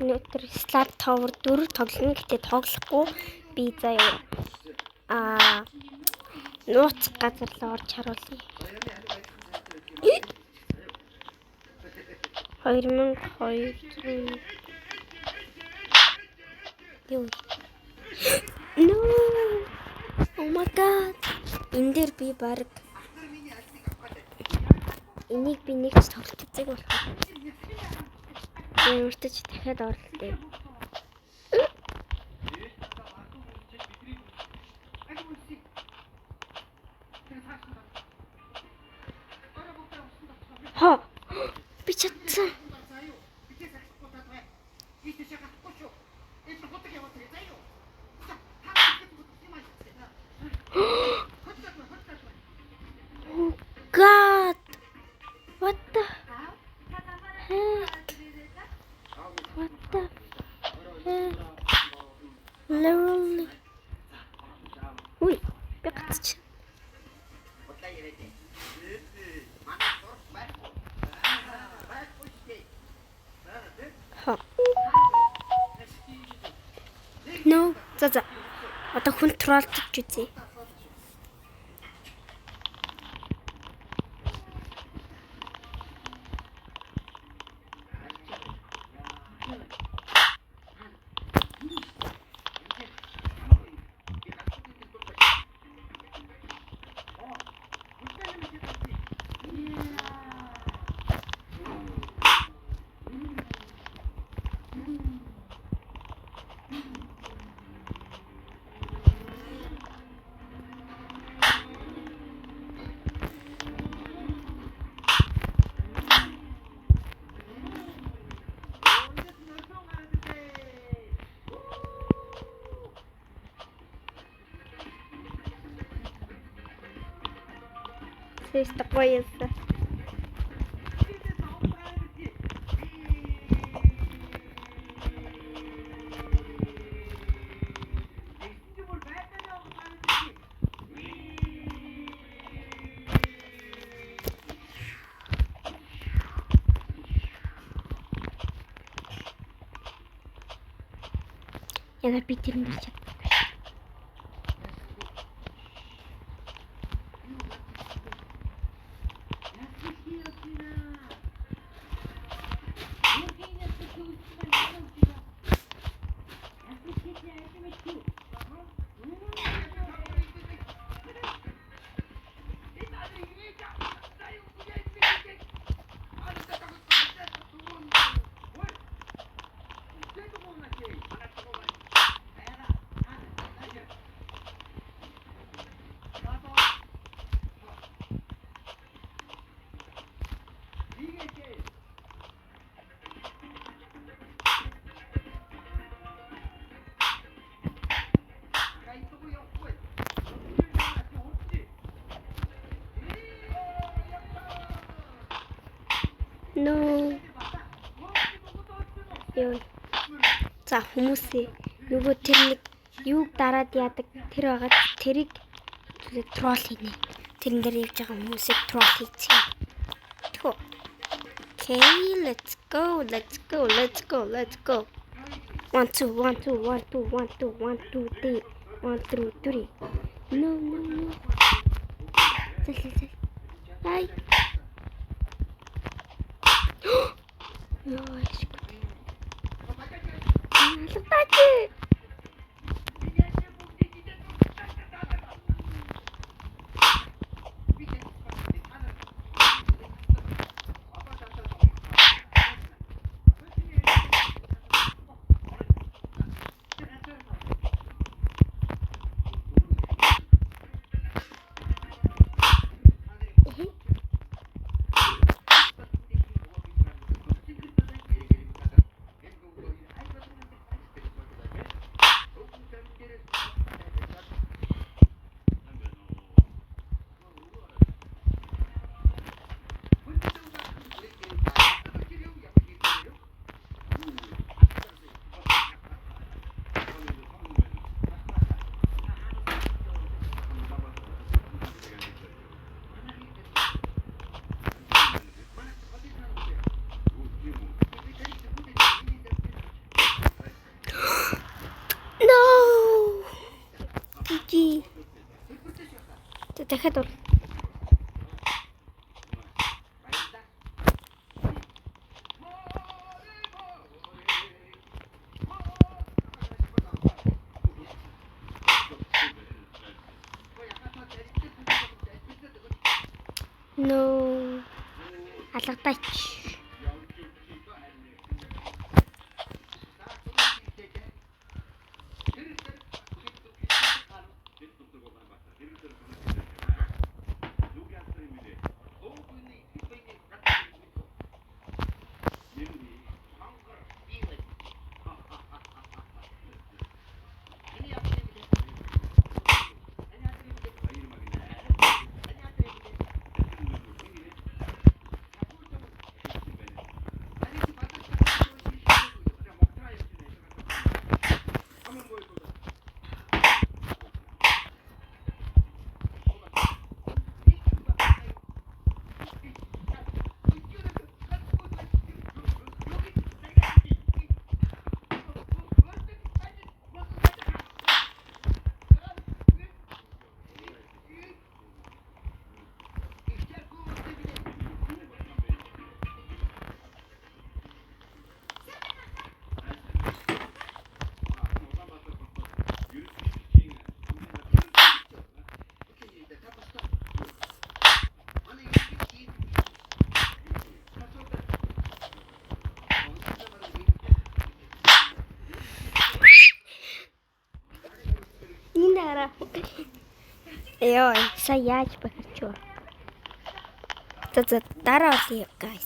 Өнөөдөр Slab Tower 4 тоглоно. Гэтэ тоглохгүй би заяа нууц газар л орж харуулъя. 2200 юу. No. Oh my god. Энд дээр би баг энийг би нэгч тоглох гэзэг болох. Өөртөө дахиад орлоо. Ха. Би чадсан. Oh god. What the heck? What the heck? Literally. Ui, би гацч. Ха. No, за. Одоо хүн троллж үзье. Здесь такое. Я на Питер не хочу. No. Ёо. За хүмүүсээ нөгөө тэр нэг юуг дараад яадаг тэр байгаа тэрийг тролл хийнэ. Тэрэн дээр явж байгаа хүмүүсийг тролл хийцгээе. Тэгвэл. Okay, let's go. 1 2 1 2 1 2 1 2 1 2 3 1 2 3. No. Зэл. Ай. Ёо. Алгатаач. Чи. Дахиад бол. No. Алгадаач. Нинара. Яа, сая яаж бахарч вэ? За дараа олъё guys.